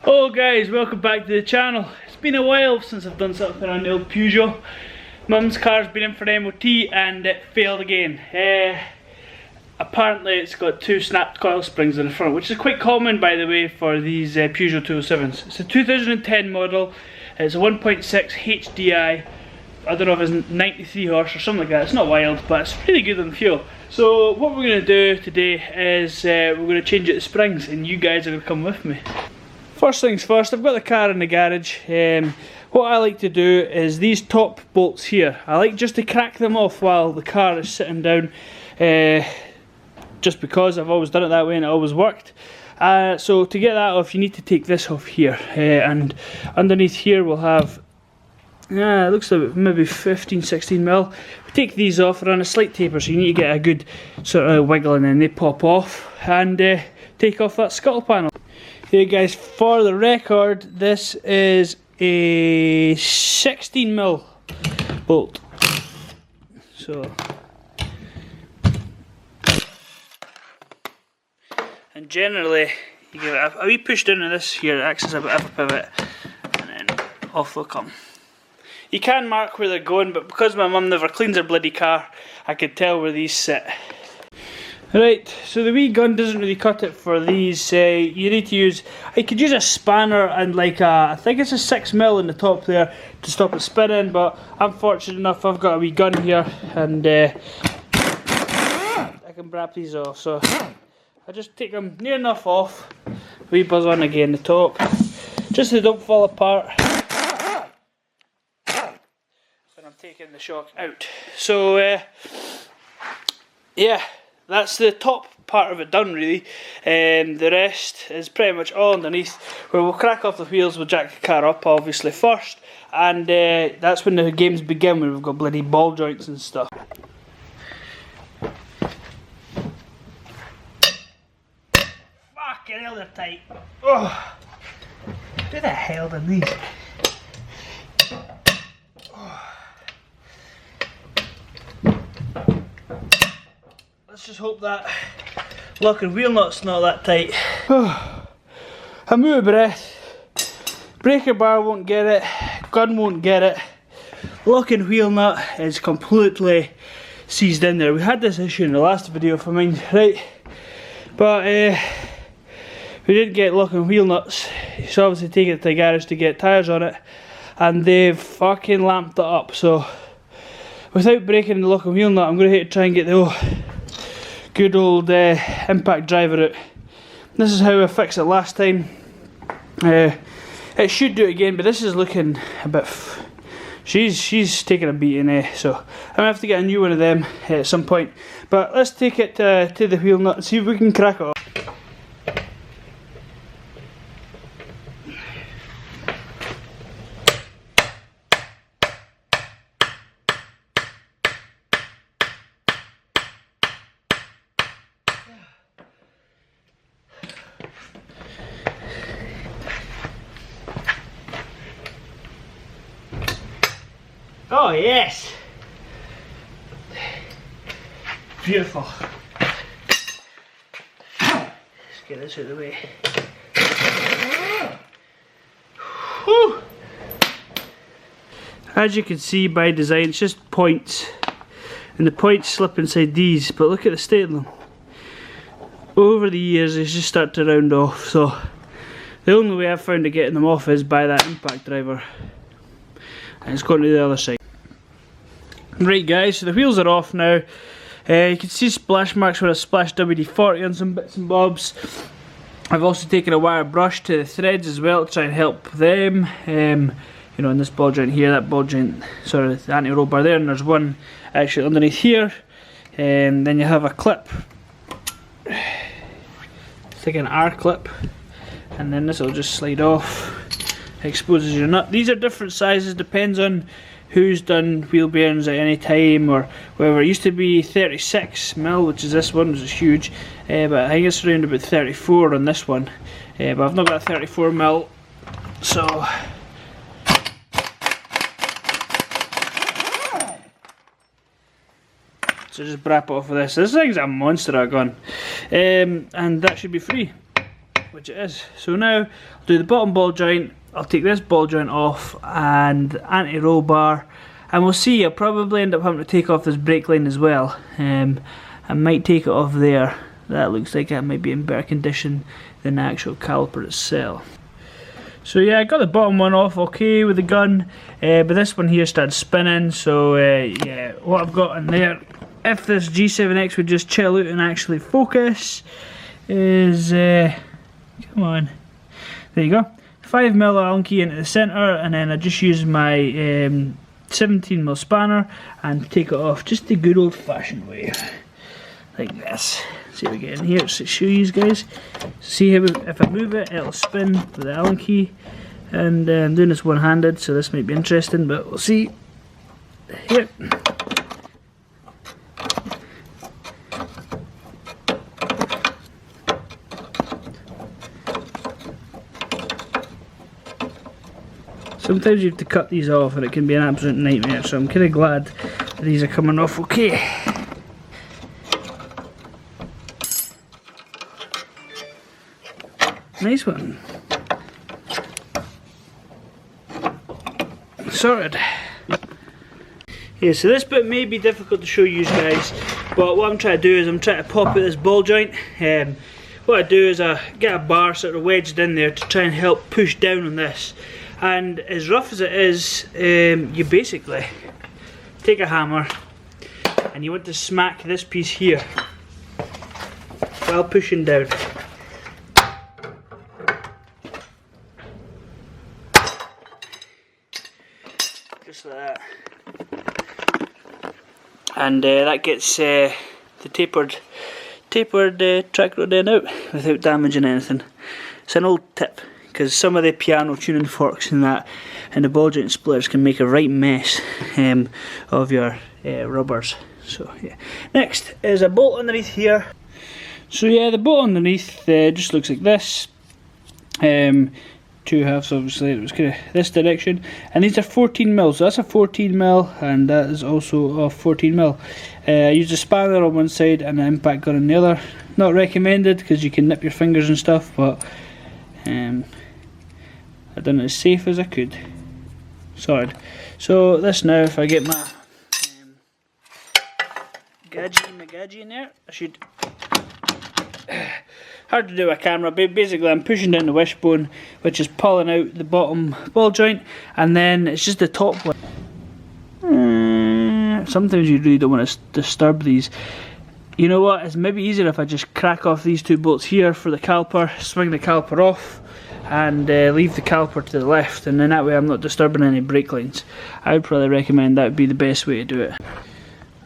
Hello guys, welcome back to the channel. It's been a while since I've done something on the old Peugeot. Mum's car's been in for MOT and it failed again. Apparently it's got two snapped coil springs in the front, which is quite common by the way for these Peugeot 207s. It's a 2010 model, it's a 1.6 HDI. I don't know if it's 93 horse or something like that. It's not wild, but it's really good on fuel. So what we're going to do today is we're going to change out the springs and you guys are going to come with me. First things first, I've got the car in the garage. What I like to do is these top bolts here, I like just to crack them off while the car is sitting down, just because I've always done it that way and it always worked. So to get that off you need to take this off here, and underneath here we'll have, it looks like maybe 15-16 mil. We take these off, they're on a slight taper, so you need to get a good sort of wiggle and then they pop off, and take off that scuttle panel. Hey guys, for the record, this is a 16 mil bolt. So, and generally you give it a wee push down on this here, it acts as a bit of a pivot, and then off they'll come. You can mark where they're going, but because my mum never cleans her bloody car, I could tell where these sit. Right, so the wee gun doesn't really cut it for these. You need to use, I could use a spanner and like I think it's a 6 mil in the top there to stop it spinning, but I'm fortunate enough I've got a wee gun here and I can brap these off. So I just take them near enough off, wee buzz on again the top, just so they don't fall apart. I'm taking the shock out. So yeah, that's the top part of it done really. The rest is pretty much all underneath, where we'll crack off the wheels, we'll jack the car up obviously first, and that's when the games begin, when we've got bloody ball joints and stuff. Fucking hell, they're tight. Oh, who the hell done these? Let's just hope that lock and wheel nut's not that tight. I'm out of breath. Breaker bar won't get it, gun won't get it. Lock and wheel nut is completely seized in there. We had this issue in the last video if I mind right, but we didn't get lock and wheel nuts. So obviously take it to the garage to get tyres on it, and they've fucking lamped it up. So without breaking the lock and wheel nut, I'm going to have to try and get the good old impact driver out. This is how I fixed it last time. It should do it again, but this is looking a bit. She's taking a beating, so I'm gonna have to get a new one of them at some point. But let's take it to the wheel nut and see if we can crack it off. Oh yes! Beautiful. Let's get this out of the way. Whew. As you can see by design, it's just points, and the points slip inside these, but look at the state of them. Over the years they just start to round off, so the only way I've found of getting them off is by that impact driver. And it's going to the other side. Right guys, so the wheels are off now. You can see splash marks where I splashed WD-40 on some bits and bobs. I've also taken a wire brush to the threads as well to try and help them. You know, in this ball joint here, that ball joint, sorry, the anti-roll bar there, and there's one actually underneath here. And then you have a clip. It's like an R clip, and then this will just slide off. Exposes your nut. These are different sizes, depends on who's done wheel bearings at any time or whatever. It used to be 36 mil, which is this one, which is huge, but I think it's around about 34 on this one, but I've not got a 34 mil, so just brap off of this. This thing's a monster, a gun, and that should be free. which it is. So now I'll do the bottom ball joint, I'll take this ball joint off and anti-roll bar, and we'll see. I'll probably end up having to take off this brake line as well. I might take it off there. That looks like it might be in better condition than the actual caliper itself. So yeah, I got the bottom one off okay with the gun, but this one here started spinning, so yeah, what I've got in there, if this G7X would just chill out and actually focus, is, come on, there you go, 5mm Allen key into the centre, and then I just use my 17mm spanner and take it off just the good old fashioned way, like this. See if we get in here to show you guys. See how if I move it, it'll spin with the Allen key, and I'm doing this one-handed, so this might be interesting, but we'll see. Here. Sometimes you have to cut these off and it can be an absolute nightmare, so I'm kind of glad that these are coming off okay. Nice one. Sorted. Yeah, so this bit may be difficult to show you guys, but what I'm trying to do is I'm trying to pop out this ball joint. What I do is I get a bar sort of wedged in there to try and help push down on this. And as rough as it is, you basically take a hammer and you want to smack this piece here while pushing down. Just like that. And that gets the tapered track rod end out without damaging anything. It's an old tip, because some of the piano tuning forks and that and the ball joint splitters can make a right mess of your rubbers. So yeah. Next is a bolt underneath here. So yeah, the bolt underneath just looks like this. Two halves, obviously. It was kind of this direction, and these are 14mm. So that's a 14mm, and that is also a 14mm. I used a spanner on one side and an impact gun on the other. Not recommended because you can nip your fingers and stuff, but I've done it as safe as I could. Sorted. So this now, if I get my gadget in there, I should. Hard to do with a camera, but basically I'm pushing down the wishbone, which is pulling out the bottom ball joint, and then it's just the top one. Sometimes you really don't want to disturb these. You know what, it's maybe easier if I just crack off these two bolts here for the caliper, swing the caliper off, and leave the caliper to the left, and then that way I'm not disturbing any brake lines. I would probably recommend that would be the best way to do it.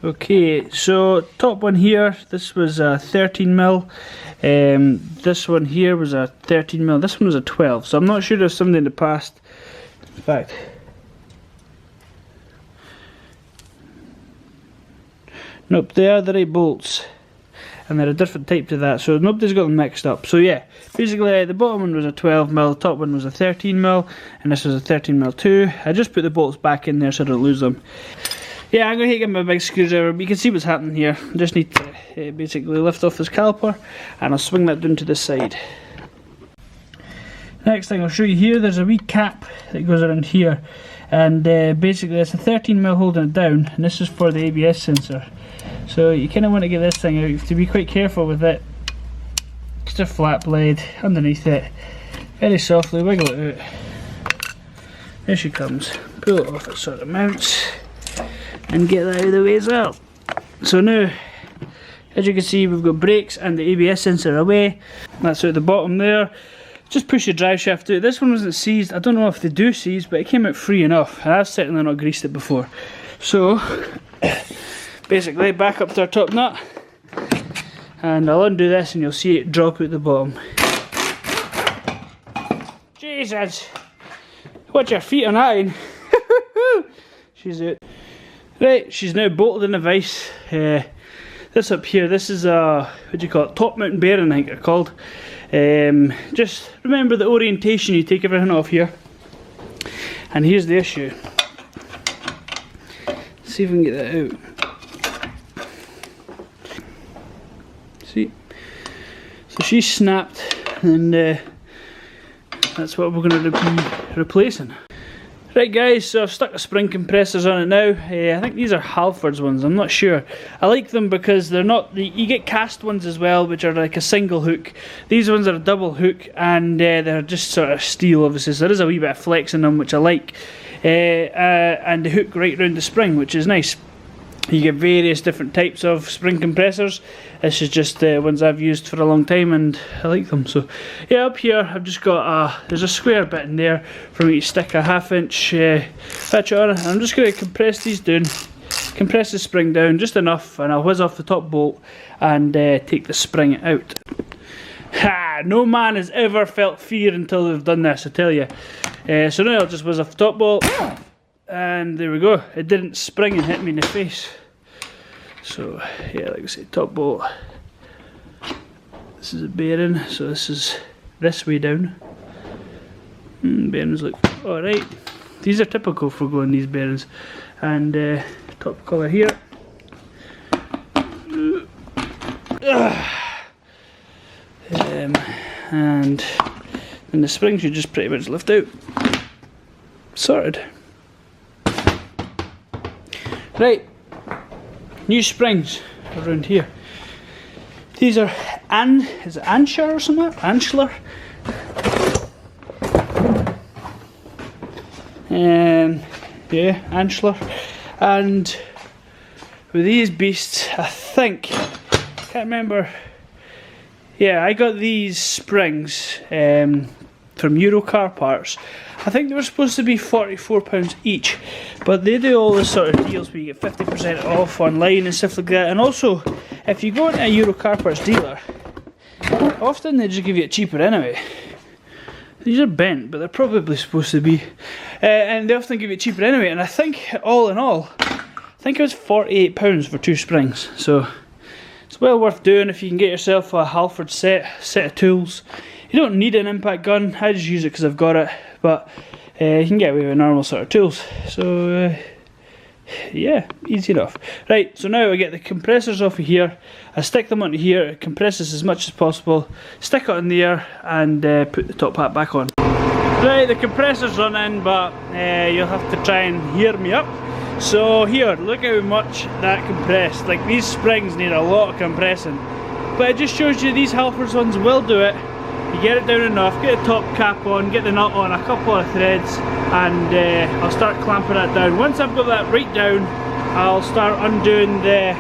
Okay, so top one here, this was a 13mm, this one here was a 13mm, this one was a 12, so I'm not sure if somebody in the past, in fact, nope, they are the right bolts, and they're a different type to that, so nobody's got them mixed up. So yeah, basically the bottom one was a 12mm, the top one was a 13mm, and this was a 13mm too. I just put the bolts back in there so I don't lose them. Yeah, I'm going to get my big screwdriver, but you can see what's happening here. I just need to basically lift off this caliper, and I'll swing that down to the side. Next thing I'll show you here, there's a wee cap that goes around here, and basically it's a 13mm holding it down, and this is for the ABS sensor. So you kind of want to get this thing out. You have to be quite careful with it. Just a flat blade underneath it, very softly wiggle it out. There she comes. Pull it off, it sort of mounts, and get that out of the way as well. So now, as you can see, we've got brakes and the ABS sensor away. That's out the bottom there. Just push your drive shaft out. This one wasn't seized. I don't know if they do seize, but it came out free enough, and I've certainly not greased it before. So basically back up to our top nut, and I'll undo this and you'll see it drop out the bottom. Jesus, watch your feet on that. She's out. Right, she's now bolted in the vise. This up here, this is a, what do you call it, top mountain bearing I think they're called. Just remember the orientation, you take everything off here. And here's the issue. Let's see if we can get that out. See? So she's snapped and that's what we're going to be replacing. Right guys, so I've stuck the spring compressors on it now. I think these are Halford's ones, I'm not sure. I like them because they're not, you get cast ones as well, which are like a single hook. These ones are a double hook, and they're just sort of steel obviously, so there is a wee bit of flex in them, which I like. And they hook right round the spring, which is nice. You get various different types of spring compressors. This is just ones I've used for a long time and I like them. So yeah, up here I've just got there's a square bit in there for me to stick a 1/2 inch hatchet on it. I'm just going to compress these down, compress the spring down just enough, and I'll whiz off the top bolt and take the spring out. Ha! No man has ever felt fear until they've done this, I tell you. So now I'll just whiz off the top bolt. And there we go, it didn't spring and hit me in the face. So yeah, like I say, top bolt. This is a bearing, so this is this way down. Bearings look alright. These are typical for going these bearings. And top colour here. And then the spring should just pretty much lift out. Sorted. Right, new springs around here. These are is it Anshar or something? Anshler. Yeah, Anshler. And with these beasts, I think, can't remember. Yeah, I got these springs from Euro Car Parts. I think they were supposed to be £44 each, but they do all this sort of deals where you get 50% off online and stuff like that. And also, if you go into a Euro Car Parts dealer, often they just give you it cheaper anyway. These are bent, but they're probably supposed to be. And they often give you it cheaper anyway. And I think, all in all, I think it was £48 for 2 springs. So it's well worth doing if you can get yourself a Halford set of tools. You don't need an impact gun, I just use it because I've got it, but you can get away with normal sort of tools. So yeah, easy enough. Right, so now I get the compressors off of here, I stick them onto here, it compresses as much as possible, stick it in there and put the top hat back on. Right, the compressor's run in, but you'll have to try and hear me up. So here, look how much that compressed. Like, these springs need a lot of compressing, but it just shows you these Halford's ones will do it. You get it down enough, get the top cap on, get the nut on, a couple of threads, and I'll start clamping that down. Once I've got that right down, I'll start undoing the,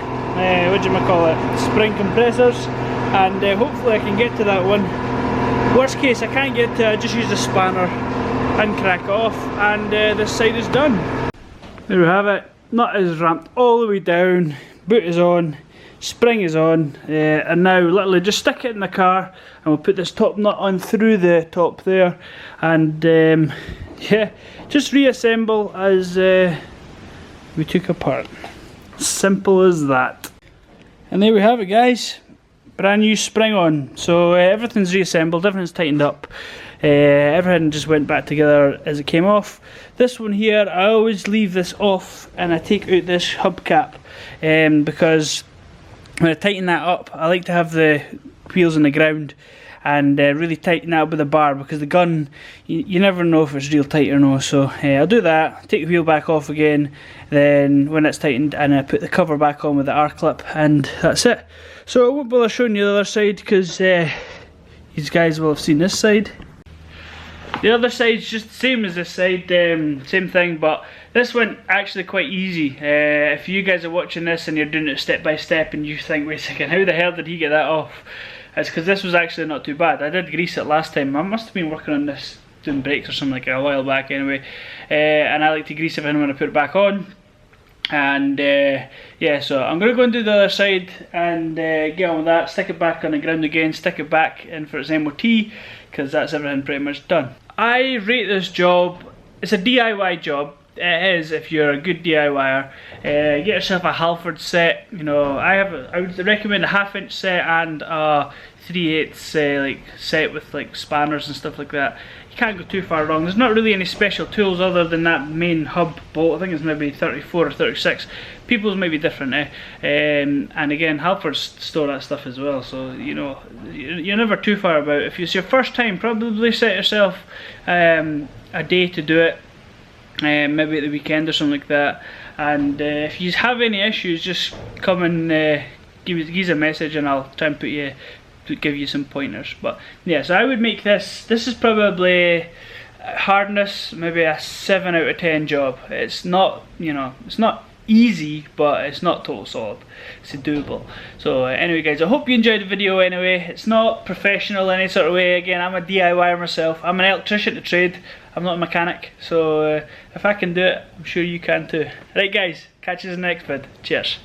spring compressors, and hopefully I can get to that one. Worst case I can't get to it, I just use the spanner and crack it off, and this side is done. There we have it, nut is ramped all the way down, boot is on, spring is on, and now literally just stick it in the car and we'll put this top nut on through the top there, and yeah, just reassemble as we took apart. Simple as that. And there we have it guys, brand new spring on. So everything's reassembled, everything's tightened up, everything just went back together as it came off. This one here, I always leave this off and I take out this hubcap because when I tighten that up, I like to have the wheels on the ground and really tighten that up with a bar, because the gun, you never know if it's real tight or no. So I'll do that, take the wheel back off again, then when it's tightened, and I put the cover back on with the R-clip, and that's it. So I won't bother showing you the other side because these guys will have seen this side. The other side's just the same as this side, same thing, but this went actually quite easy. If you guys are watching this and you're doing it step by step and you think, wait a second, how the hell did he get that off? It's because this was actually not too bad. I did grease it last time. I must have been working on this, doing brakes or something like a while back anyway. And I like to grease everything when I put it back on. And yeah, so I'm going to go and do the other side and get on with that, stick it back on the ground again, stick it back in for its MOT, because that's everything pretty much done. I rate this job, it's a DIY job. it is if you're a good DIYer. Get yourself a Halford set. You know, I would recommend a 1/2 inch set and a 3/8 like set with like spanners and stuff like that. You can't go too far wrong. There's not really any special tools other than that main hub bolt. I think it's maybe 34 or 36. People's may be different, and again, Halfords store that stuff as well, so you know, you're never too far about. If it's your first time, probably set yourself a day to do it, maybe at the weekend or something like that. And if you have any issues, just come and give us a message and I'll try and give you some pointers. But yeah, so I would make this is probably hardness maybe a 7 out of 10 job. It's not, you know, it's not easy, but it's not total solid. It's doable. So anyway guys, I hope you enjoyed the video anyway. It's not professional in any sort of way. Again, I'm a DIYer myself. I'm an electrician to trade. I'm not a mechanic. So if I can do it, I'm sure you can too. Right guys, catch you in the next vid. Cheers.